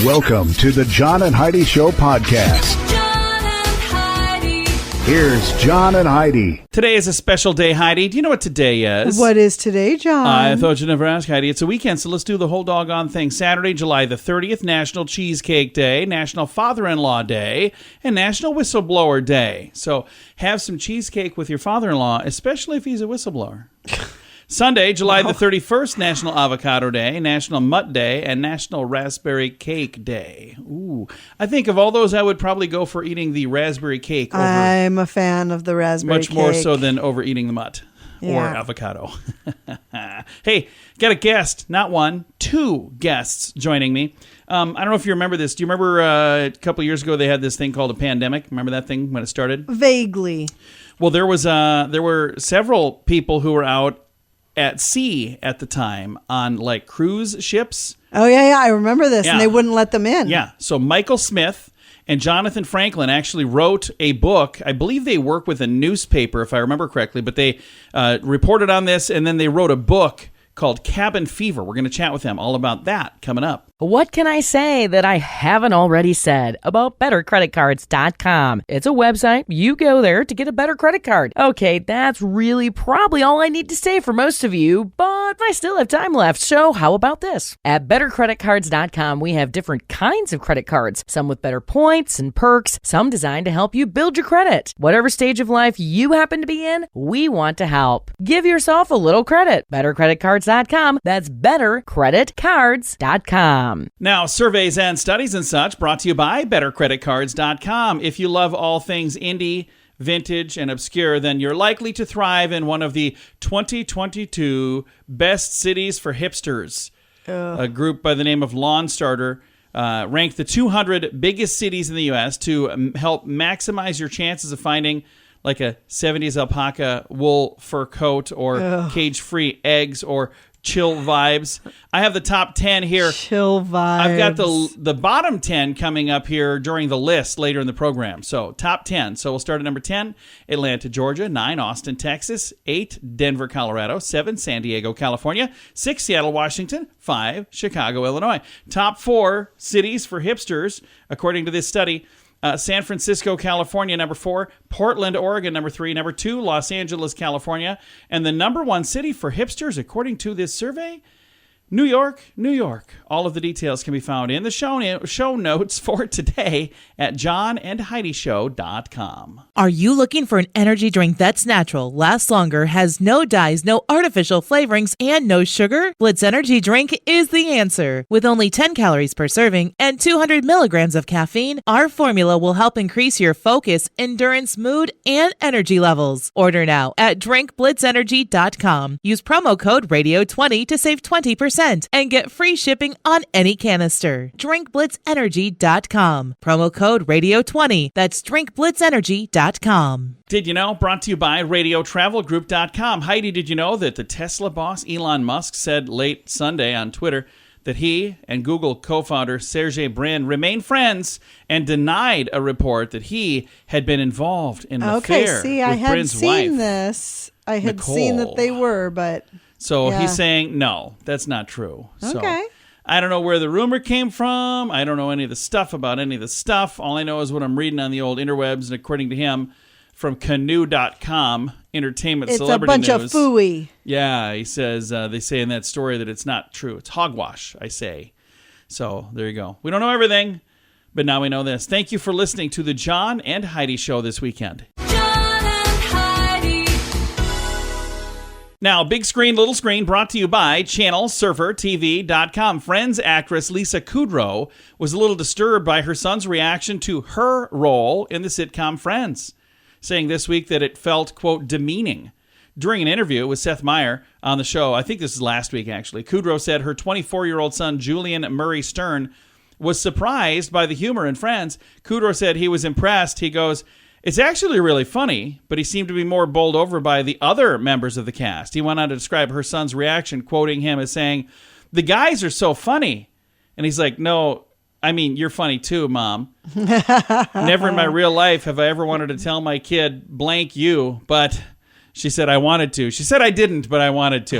Welcome to the John and Heidi Show podcast. John and Heidi. Here's John and Heidi. Today is a special day, Heidi. Do you know what today is? What is today, John? I thought you'd never ask, Heidi. It's a weekend, so let's do the whole doggone thing. Saturday, July the 30th, National Cheesecake Day, National Father-in-Law Day, and National Whistleblower Day. So have some cheesecake with your father-in-law, especially if he's a whistleblower. Sunday, July the 31st, National Avocado Day, National Mutt Day, and National Raspberry Cake Day. Ooh. I think of all those, I would probably go for eating the raspberry cake over. I'm a fan of the raspberry Much cake. more so than over eating the mutt or Yeah. avocado. Hey, got a guest, not one, two guests joining me. I don't know if you remember this. Do you remember a couple of years ago they had this thing called a pandemic? Remember that thing when it started? Vaguely. Well, there were several people who were out at sea at the time on like cruise ships. Oh, yeah, I remember this, Yeah. and they wouldn't let them in. Yeah. So Michael Smith and Jonathan Franklin actually wrote a book. I believe they work with a newspaper, if I remember correctly, but they reported on this, and then they wrote a book called Cabin Fever. We're going to chat with them all about that coming up. What can I say that I haven't already said about BetterCreditCards.com? It's a website. You go there to get a better credit card. Okay, that's really probably all I need to say for most of you, but I still have time left, so how about this? At BetterCreditCards.com, we have different kinds of credit cards, some with better points and perks, some designed to help you build your credit. Whatever stage of life you happen to be in, we want to help. Give yourself a little credit. BetterCreditCards.com. That's BetterCreditCards.com. Now, surveys and studies and such brought to you by BetterCreditCards.com. If you love all things indie, vintage, and obscure, then you're likely to thrive in one of the 2022 Best Cities for Hipsters. A group by the name of Lawn Starter ranked the 200 biggest cities in the U.S. to help maximize your chances of finding like a 70s alpaca wool fur coat or cage-free eggs or chill vibes. I have the top 10 here. Chill vibes. I've got the bottom 10 coming up here during the list later in the program. So top 10. So we'll start at number 10, Atlanta, Georgia. 9, Austin, Texas. 8, Denver, Colorado. 7, San Diego, California. 6, Seattle, Washington. 5, Chicago, Illinois. Top 4 cities for hipsters, according to this study. San Francisco, California, number 4. Portland, Oregon, number 3. Number 2, Los Angeles, California. And the number 1 city for hipsters, according to this survey, New York, New York. All of the details can be found in the show notes for today at johnandheidishow.com. Are you looking for an energy drink that's natural, lasts longer, has no dyes, no artificial flavorings, and no sugar? Blitz Energy Drink is the answer. With only 10 calories per serving and 200 milligrams of caffeine, our formula will help increase your focus, endurance, mood, and energy levels. Order now at drinkblitzenergy.com. Use promo code RADIO20 to save 20% and get free shipping on any canister. drinkblitzenergy.com. Promo code RADIO20. That's drinkblitzenergy.com. Did you know? Brought to you by RadioTravelGroup.com. Heidi, did you know that the Tesla boss Elon Musk said late Sunday on Twitter that he and Google co-founder Sergey Brin remain friends and denied a report that he had been involved in an affair see, with I had Brin's seen wife. this. I had Nicole. seen that they were, but... So Yeah. he's saying, no, that's not true. So, Okay. I don't know where the rumor came from. I don't know any of the stuff about any of the stuff. All I know is what I'm reading on the old interwebs, and according to him, from Canoe.com, entertainment It's celebrity a bunch news. of phooey. Yeah, he says, they say in that story that it's not true. It's hogwash, I say. So there you go. We don't know everything, but now we know this. Thank you for listening to the John and Heidi Show this weekend. John and Heidi. Now, big screen, little screen, brought to you by ChannelSurferTV.com. Friends actress Lisa Kudrow was a little disturbed by her son's reaction to her role in the sitcom Friends, saying this week that it felt, quote, demeaning. During an interview with Seth Meyer on the show, I think this is last week actually, Kudrow said her 24-year-old son, Julian Murray Stern, was surprised by the humor in Friends. Kudrow said he was impressed. He goes, "It's actually really funny," but he seemed to be more bowled over by the other members of the cast. He went on to describe her son's reaction, quoting him as saying, "The guys are so funny." And he's like, "No, I mean, you're funny too, Mom. Never in my real life have I ever wanted to tell my kid, blank you, but..." She said, "I wanted to." She said, "I didn't, but I wanted to."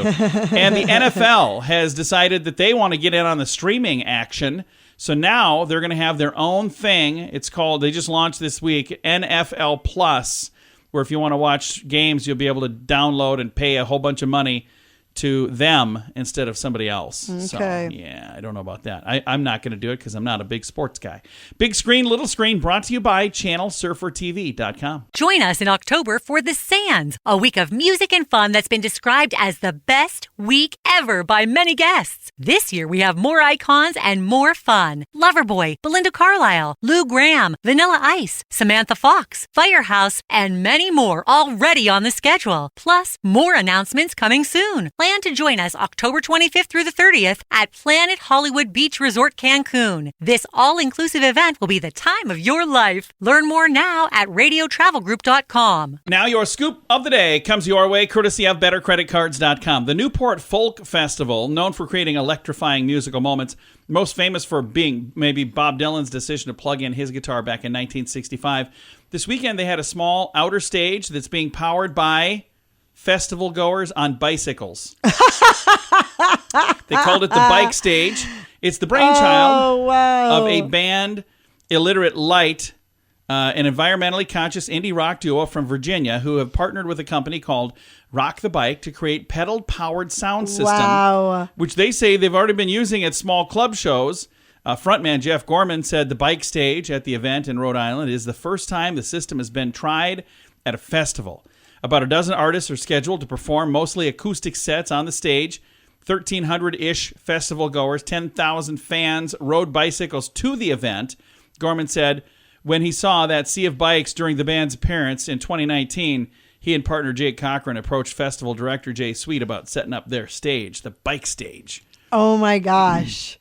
And the NFL has decided that they want to get in on the streaming action. So now they're going to have their own thing. It's called, they just launched this week, NFL Plus, where if you want to watch games, you'll be able to download and pay a whole bunch of money to them instead of somebody else. Okay. So, yeah, I don't know about that. I'm not going to do it because I'm not a big sports guy. Big Screen, Little Screen, brought to you by ChannelSurferTV.com. Join us in October for The Sands, a week of music and fun that's been described as the best week ever by many guests. This year, we have more icons and more fun. Loverboy, Belinda Carlisle, Lou Gramm, Vanilla Ice, Samantha Fox, Firehouse, and many more already on the schedule. Plus, more announcements coming soon. Plan to join us October 25th through the 30th at Planet Hollywood Beach Resort Cancun. This all-inclusive event will be the time of your life. Learn more now at radiotravelgroup.com. Now your scoop of the day comes your way courtesy of bettercreditcards.com. The Newport Folk Festival, known for creating electrifying musical moments, most famous for being maybe Bob Dylan's decision to plug in his guitar back in 1965. This weekend they had a small outer stage that's being powered by festival goers on bicycles. They called it the Bike Stage. It's the brainchild of a band, Illiterate Light, an environmentally conscious indie rock duo from Virginia who have partnered with a company called Rock the Bike to create pedal-powered sound system, which they say they've already been using at small club shows. Frontman Jeff Gorman said the Bike Stage at the event in Rhode Island is the first time the system has been tried at a festival. About a dozen artists are scheduled to perform mostly acoustic sets on the stage. 1,300-ish festival goers, 10,000 fans rode bicycles to the event. Gorman said when he saw that sea of bikes during the band's appearance in 2019, he and partner Jake Cochran approached festival director Jay Sweet about setting up their stage, the Bike Stage. Oh, my gosh.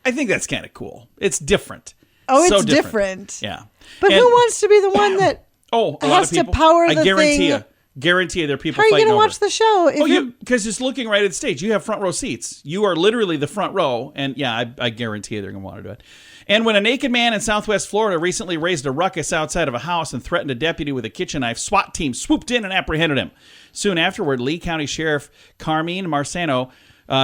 I think that's kind of cool. It's different. Oh, it's so different. Yeah. But And- who wants to be the one that a lot has of people. to power the I guarantee thing? Guarantee you there are people How are you fighting going to over watch the show? If because just looking right at the stage, you have front row seats. You are literally the front row, and yeah, I guarantee you they're going to want to do it. And when a naked man in Southwest Florida recently raised a ruckus outside of a house and threatened a deputy with a kitchen knife, SWAT team swooped in and apprehended him. Soon afterward, Lee County Sheriff Carmine Marcano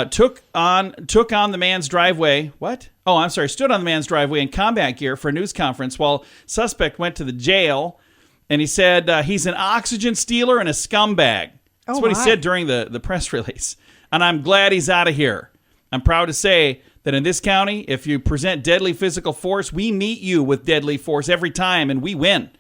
took on the man's driveway. Stood on the man's driveway in combat gear for a news conference while suspect went to the jail. And he said he's an oxygen stealer and a scumbag. That's what he said during the press release. And I'm glad he's out of here. I'm proud to say that in this county, if you present deadly physical force, we meet you with deadly force every time, and we win.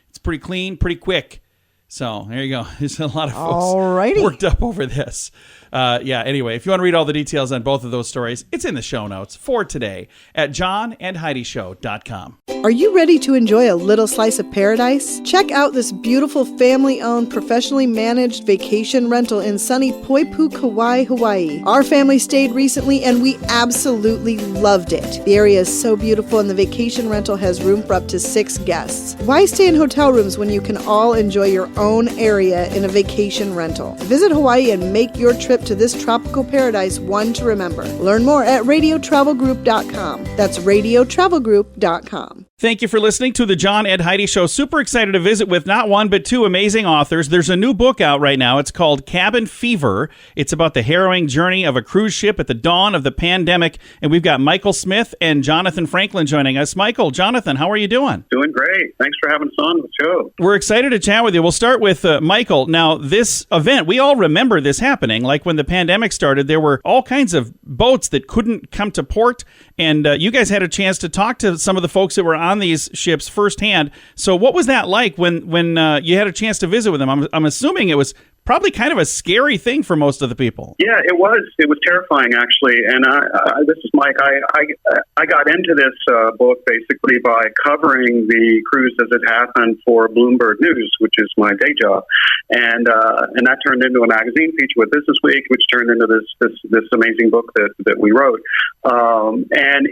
It's pretty clean, pretty quick. So there you go. There's a lot of folks worked up over this. Anyway, if you want to read all the details on both of those stories, it's in the show notes for today at johnandheidishow.com. Are you ready to enjoy a little slice of paradise? Check out this beautiful family-owned, professionally managed vacation rental in sunny Poipu, Kauai, Hawaii. Our family stayed recently and we absolutely loved it. The area is so beautiful and the vacation rental has room for up to 6 guests. Why stay in hotel rooms when you can all enjoy your own area in a vacation rental? Visit Hawaii and make your trip to this tropical paradise one to remember. Learn more at radiotravelgroup.com. That's radiotravelgroup.com. Thank you for listening to the John Ed Heidi Show. Super excited to visit with not one, but 2 amazing authors. There's a new book out right now. It's called Cabin Fever. It's about the harrowing journey of a cruise ship at the dawn of the pandemic. And we've got Michael Smith and Jonathan Franklin joining us. Michael, Jonathan, how are you doing? Doing great. Thanks for having us on the show. We're excited to chat with you. We'll start with Michael. Now, this event, we all remember this happening. Like when the pandemic started, there were all kinds of boats that couldn't come to port. And you guys had a chance to talk to some of the folks that were on these ships firsthand. So what was that like when you had a chance to visit with them? I'm assuming it was probably kind of a scary thing for most of the people. Yeah, it was. It was terrifying, actually. And this is Mike. I got into this book basically by covering the cruise as it happened for Bloomberg News, which is my day job, and that turned into a magazine feature with Business Week, which turned into this amazing book that we wrote. And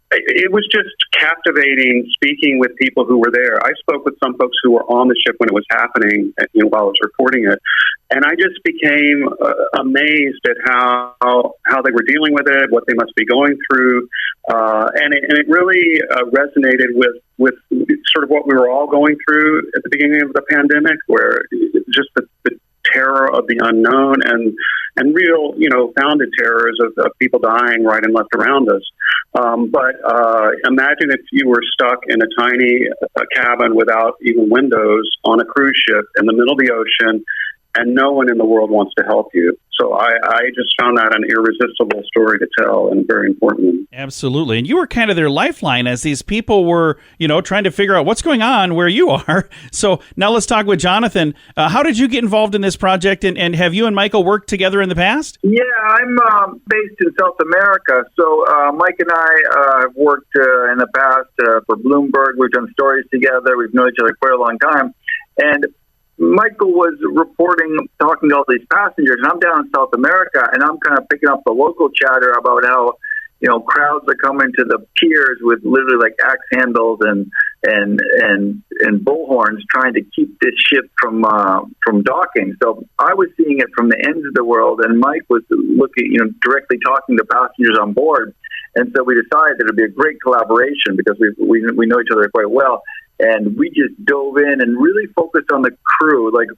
it was just captivating speaking with people who were there. I spoke with some folks who were on the ship when it was happening, while I was reporting it, and I just became amazed at how they were dealing with it, what they must be going through, and it really resonated with sort of what we were all going through at the beginning of the pandemic, where just the terror of the unknown and real, founded terrors of people dying right and left around us. But imagine if you were stuck in a tiny cabin without even windows on a cruise ship in the middle of the ocean, and no one in the world wants to help you. So I just found that an irresistible story to tell, and very important one. Absolutely. And you were kind of their lifeline as these people were, trying to figure out what's going on where you are. So now let's talk with Jonathan. How did you get involved in this project, and have you and Michael worked together in the past? Yeah, I'm based in South America. So Mike and I have worked in the past for Bloomberg. We've done stories together. We've known each other quite a long time. And Michael was reporting, talking to all these passengers, and I'm down in South America, and I'm kind of picking up the local chatter about how, crowds are coming to the piers with literally like axe handles and bullhorns trying to keep this ship from docking. So I was seeing it from the ends of the world, and Mike was looking, directly talking to passengers on board. And so we decided that it would be a great collaboration because we know each other quite well. And we just dove in and really focused on the crew. Like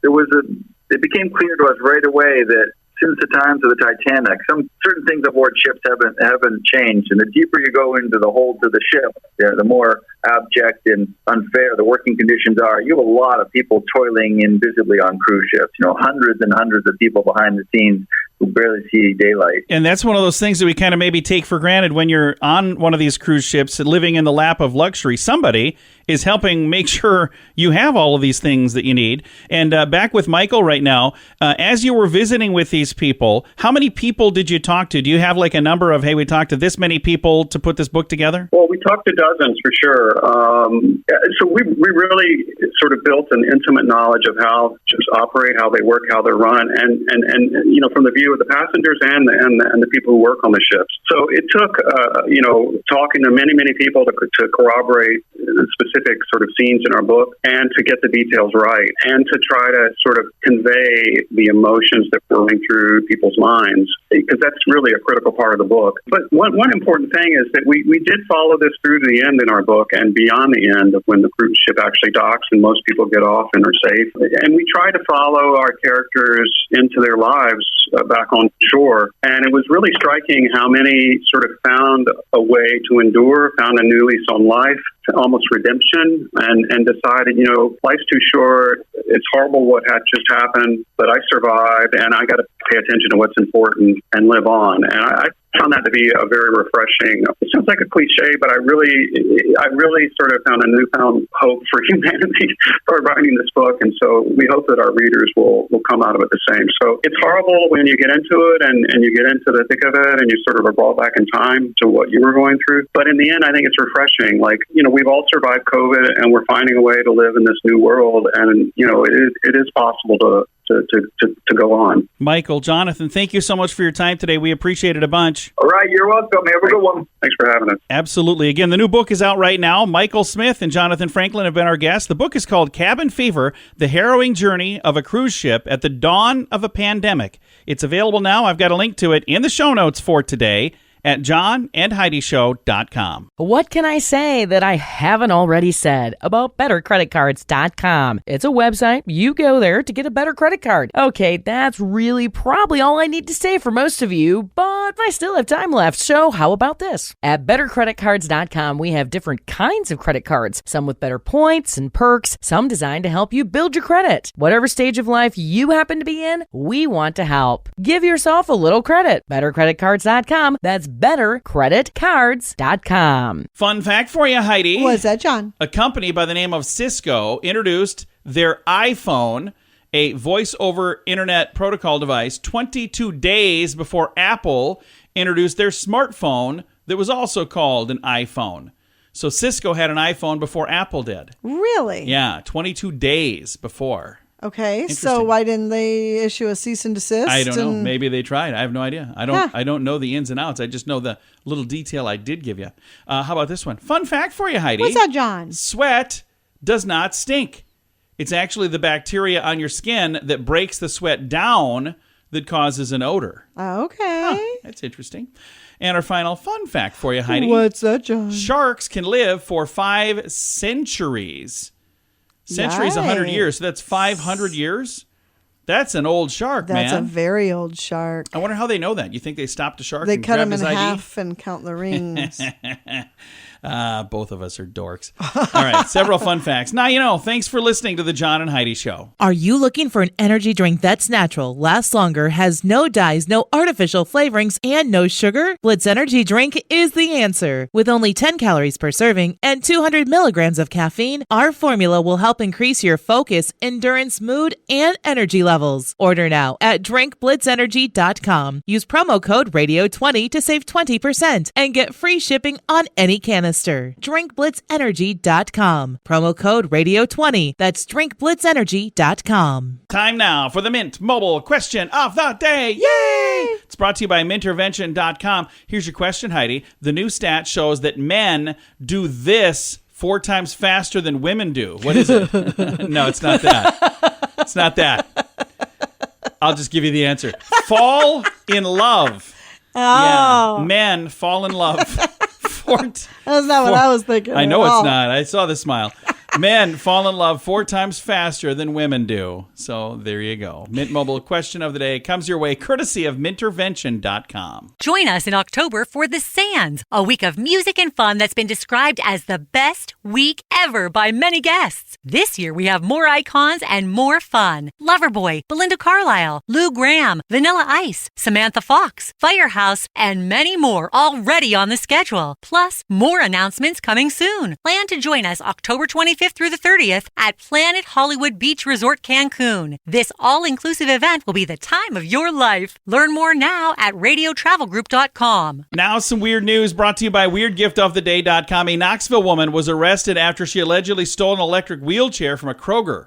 it became clear to us right away that since the times of the Titanic, some certain things aboard ships haven't changed. And the deeper you go into the hold of the ship, the more abject and unfair the working conditions are. You have a lot of people toiling invisibly on cruise ships. Hundreds and hundreds of people behind the scenes who barely see daylight. And that's one of those things that we kind of maybe take for granted when you're on one of these cruise ships living in the lap of luxury. Somebody is helping make sure you have all of these things that you need. And back with Michael right now, as you were visiting with these people, how many people did you talk to? Do you have like a number of, hey, we talked to this many people to put this book together? Well, we talked to dozens for sure. So we really sort of built an intimate knowledge of how ships operate, how they work, how they're run, and from the view of the passengers and the people who work on the ships. So it took talking to many people to corroborate specific sort of scenes in our book and to get the details right and to try to sort of convey the emotions that were running through people's minds, because that's really a critical part of the book. But one important thing is that we did follow this through to the end in our book and beyond the end of when the cruise ship actually docks and most people get off and are safe. And we try to follow our characters into their lives back on shore. And it was really striking how many sort of found a way to endure, found a new lease on life, almost redemption, and decided, life's too short. It's horrible what had just happened, but I survived, and I got to pay attention to what's important and live on. And I found that to be a very refreshing. It sounds like a cliche, but I really sort of found a newfound hope for humanity for writing this book, and so we hope that our readers will come out of it the same. So it's horrible when you get into it and you get into the thick of it, and you sort of are brought back in time to what you were going through. But in the end, I think it's refreshing. Like, we've all survived COVID, and we're finding a way to live in this new world, and it is possible to go on. Michael, Jonathan, thank you so much for your time today. We appreciate it a bunch. All right, you're welcome. Have a good one. Thanks for having us. Absolutely. Again, the new book is out right now. Michael Smith and Jonathan Franklin have been our guests. The book is called Cabin Fever, The Harrowing Journey of a Cruise Ship at the Dawn of a Pandemic. It's available now. I've got a link to it in the show notes for today at johnandheidishow.com. What can I say that I haven't already said about bettercreditcards.com? It's a website. You go there to get a better credit card. Okay, that's really probably all I need to say for most of you, but I still have time left, so how about this? At bettercreditcards.com, we have different kinds of credit cards, some with better points and perks, some designed to help you build your credit. Whatever stage of life you happen to be in, we want to help. Give yourself a little credit. Bettercreditcards.com. That's bettercreditcards.com. Fun fact for you, Heidi. What's that, John? A company by the name of Cisco introduced their iPhone, a voice-over internet protocol device, 22 days before Apple introduced their smartphone that was also called an iPhone. So Cisco had an iPhone before Apple did. Really? Yeah, 22 days before. Okay, so why didn't they issue a cease and desist? I don't know. Maybe they tried. I have no idea. I don't know the ins and outs. I just know the little detail I did give you. How about this one? Fun fact for you, Heidi. What's that, John? Sweat does not stink. It's actually the bacteria on your skin that breaks the sweat down that causes an odor. Okay. That's interesting. And our final fun fact for you, Heidi. What's that, John? Sharks can live for 5 centuries. Centuries, 100 years. So that's 500 years. That's an old shark, That's man. a very old shark. I wonder how they know that. You think they stopped a shark They and cut grabbed him in his ID? half and count the rings. Both of us are dorks. All right, several fun facts. Now you know. Thanks for listening to the John and Heidi Show. Are you looking for an energy drink that's natural, lasts longer, has no dyes, no artificial flavorings, and no sugar? Blitz Energy Drink is the answer. With only 10 calories per serving and 200 milligrams of caffeine, our formula will help increase your focus, endurance, mood, and energy levels. Order now at drinkblitzenergy.com. Use promo code RADIO20 to save 20% and get free shipping on any canister. drinkblitzenergy.com. Promo code RADIO20. That's drinkblitzenergy.com. Time now for the Mint Mobile Question of the Day. Yay! It's brought to you by Mintervention.com. Here's your question, Heidi. The new stat shows that men do this 4 times faster than women do. What is it? No, it's not that. It's not that. I'll just give you the answer. Fall in love. Oh. Yeah, men fall in love. That's not what I was thinking. I know at all. it's not. I saw the smile. Men fall in love 4 times faster than women do. So there you go. Mint Mobile Question of the Day comes your way courtesy of Mintervention.com. Join us in October for The Sands, a week of music and fun that's been described as the best week ever by many guests. This year we have more icons and more fun. Loverboy, Belinda Carlisle, Lou Gramm, Vanilla Ice, Samantha Fox, Firehouse, and many more already on the schedule. Plus, more announcements coming soon. Plan to join us October 25th through the 30th at Planet Hollywood Beach Resort Cancun. This all-inclusive event will be the time of your life. Learn more now at radiotravelgroup.com. Now some weird news brought to you by WeirdGiftOfTheDay.com. A Knoxville woman was arrested after she allegedly stole an electric wheelchair from a Kroger.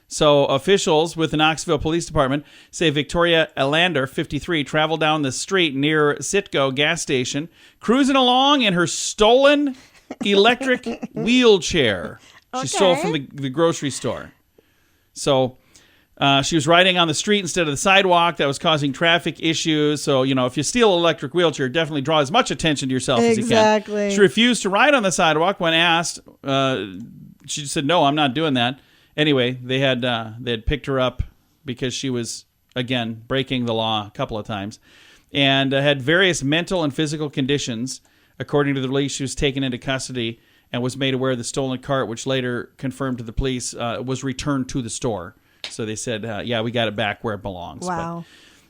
So officials with the Knoxville Police Department say Victoria Elander, 53, traveled down the street near Citgo gas station, cruising along in her stolen electric wheelchair. She stole from the grocery store. So she was riding on the street instead of the sidewalk. That was causing traffic issues. So, you know, if you steal an electric wheelchair, definitely draw as much attention to yourself as you can. Exactly. She refused to ride on the sidewalk when asked. She said, no, I'm not doing that. Anyway, they had picked her up because she was, again, breaking the law a couple of times and had various mental and physical conditions. According to the police, she was taken into custody and was made aware of the stolen cart, which later confirmed to the police was returned to the store. So they said, yeah, we got it back where it belongs. Wow.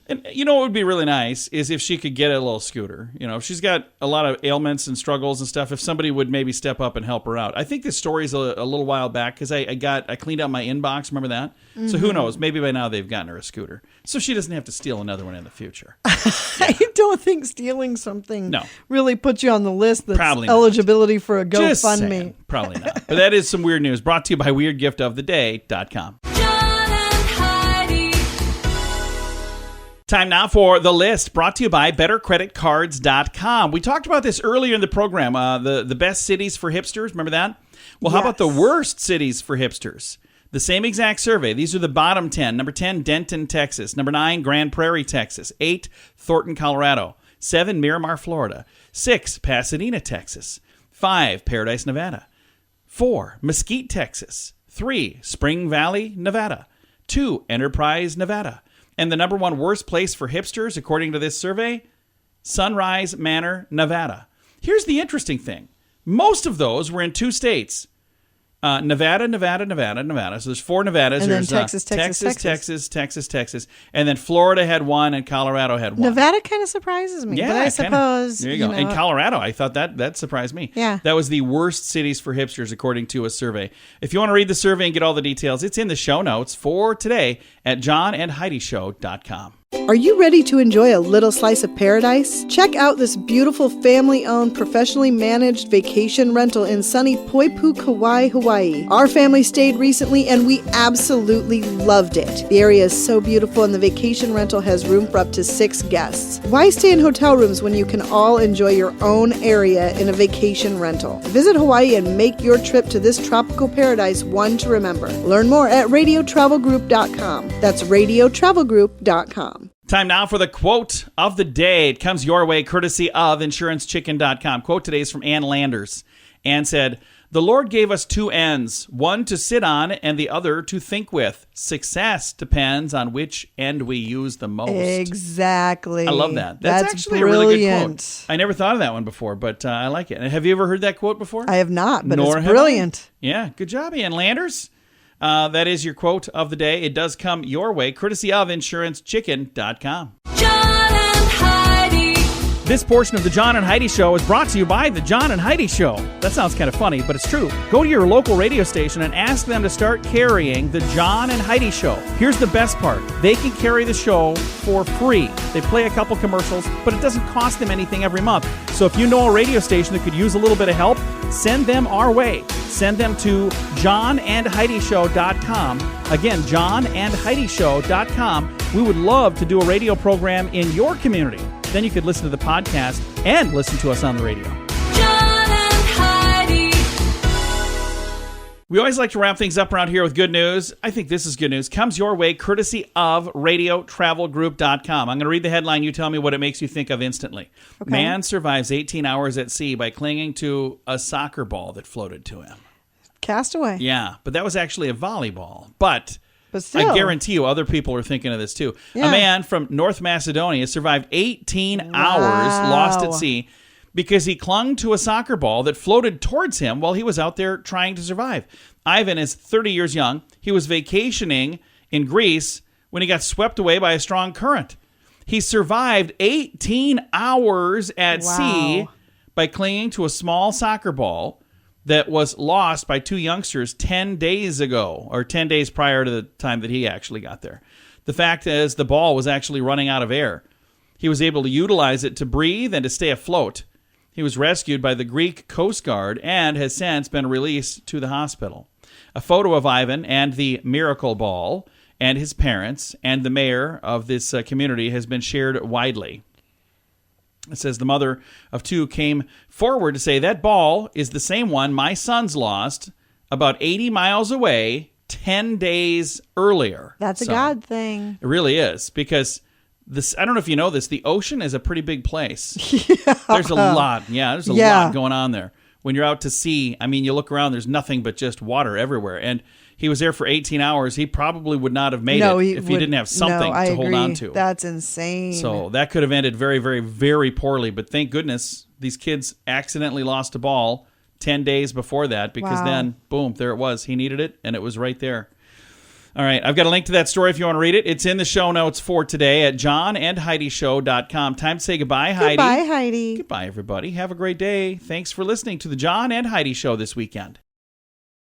And you know what would be really nice is if she could get a little scooter. You know, if she's got a lot of ailments and struggles and stuff, if somebody would maybe step up and help her out. I think this story's a little while back because I cleaned out my inbox. Remember that? Mm-hmm. So who knows? Maybe by now they've gotten her a scooter. So she doesn't have to steal another one in the future. I don't think stealing something No. really puts you on the list that's Probably not. eligibility for a Just GoFundMe. saying. Probably not. But that is some weird news brought to you by WeirdGiftOfTheDay.com. John and Heidi. Time now for The List, brought to you by BetterCreditCards.com. We talked about this earlier in the program, the best cities for hipsters. Remember that? Well, how about the worst cities for hipsters? The same exact survey. These are the bottom 10. Number 10, Denton, Texas. Number 9, Grand Prairie, Texas. 8, Thornton, Colorado. 7, Miramar, Florida. 6, Pasadena, Texas. 5, Paradise, Nevada. 4, Mesquite, Texas. 3, Spring Valley, Nevada. 2, Enterprise, Nevada. And the number 1 worst place for hipsters, according to this survey, Sunrise Manor, Nevada. Here's the interesting thing. Most of those were in 2 states. Nevada. So there's 4 Nevadas. And then There's Texas. And then Florida had 1 and Colorado had 1. Nevada kind of surprises me, Yeah, but I kinda. suppose There you go. And Colorado, I thought that surprised me. Yeah. That was the worst cities for hipsters, according to a survey. If you want to read the survey and get all the details, it's in the show notes for today at johnandheidishow.com. Are you ready to enjoy a little slice of paradise? Check out this beautiful family-owned, professionally managed vacation rental in sunny Poipu, Kauai, Hawaii. Our family stayed recently and we absolutely loved it. The area is so beautiful and the vacation rental has room for up to 6 guests. Why stay in hotel rooms when you can all enjoy your own area in a vacation rental? Visit Hawaii and make your trip to this tropical paradise one to remember. Learn more at radiotravelgroup.com. That's radiotravelgroup.com. Time now for the quote of the day. It comes your way courtesy of InsuranceChicken.com. Quote today is from Ann Landers. Ann said, "The Lord gave us two ends, one to sit on and the other to think with. Success depends on which end we use the most." Exactly. I love that. That's actually brilliant. a really good quote. I never thought of that one before, but I like it. Have you ever heard that quote before? I have not, but Nor it's have I. brilliant. Yeah, good job, Ann Landers. That is your quote of the day. It does come your way, courtesy of InsuranceChicken.com. John and Heidi. This portion of the John and Heidi Show is brought to you by the John and Heidi Show. That sounds kind of funny, but it's true. Go to your local radio station and ask them to start carrying the John and Heidi Show. Here's the best part. They can carry the show for free. They play a couple commercials, but it doesn't cost them anything every month. So if you know a radio station that could use a little bit of help, send them our way. Send them to johnandheidishow.com. Again, johnandheidishow.com. We would love to do a radio program in your community. Then you could listen to the podcast and listen to us on the radio. John and Heidi. We always like to wrap things up around here with good news. I think this is good news. Comes your way courtesy of radiotravelgroup.com. I'm going to read the headline. You tell me what it makes you think of instantly. Okay. Man survives 18 hours at sea by clinging to a soccer ball that floated to him. Castaway. Yeah, but that was actually a volleyball. But still. I guarantee you other people are thinking of this too. Yeah. A man from North Macedonia survived 18 hours lost at sea because he clung to a soccer ball that floated towards him while he was out there trying to survive. Ivan is 30 years young. He was vacationing in Greece when he got swept away by a strong current. He survived 18 hours at sea by clinging to a small soccer ball that was lost by two youngsters 10 days ago, or 10 days prior to the time that he actually got there. The fact is, the ball was actually running out of air. He was able to utilize it to breathe and to stay afloat. He was rescued by the Greek Coast Guard and has since been released to the hospital. A photo of Ivan and the miracle ball and his parents and the mayor of this community has been shared widely. It says the mother of two came forward to say, "That ball is the same one my sons lost about 80 miles away 10 days earlier." That's a So, God thing. It really is, because this, I don't know if you know this, the ocean is a pretty big place. There's a lot. Yeah, there's a lot going on there. When you're out to sea, I mean, you look around, there's nothing but just water everywhere. And he was there for 18 hours. He probably would not have made it if he didn't have something to hold on to. That's insane. So that could have ended very, very, very poorly. But thank goodness these kids accidentally lost a ball 10 days before that, because then, boom, there it was. He needed it, and it was right there. All right, I've got a link to that story if you want to read it. It's in the show notes for today at johnandheidishow.com. Time to say goodbye, Heidi. Goodbye, Heidi. Goodbye, everybody. Have a great day. Thanks for listening to the John and Heidi Show this weekend.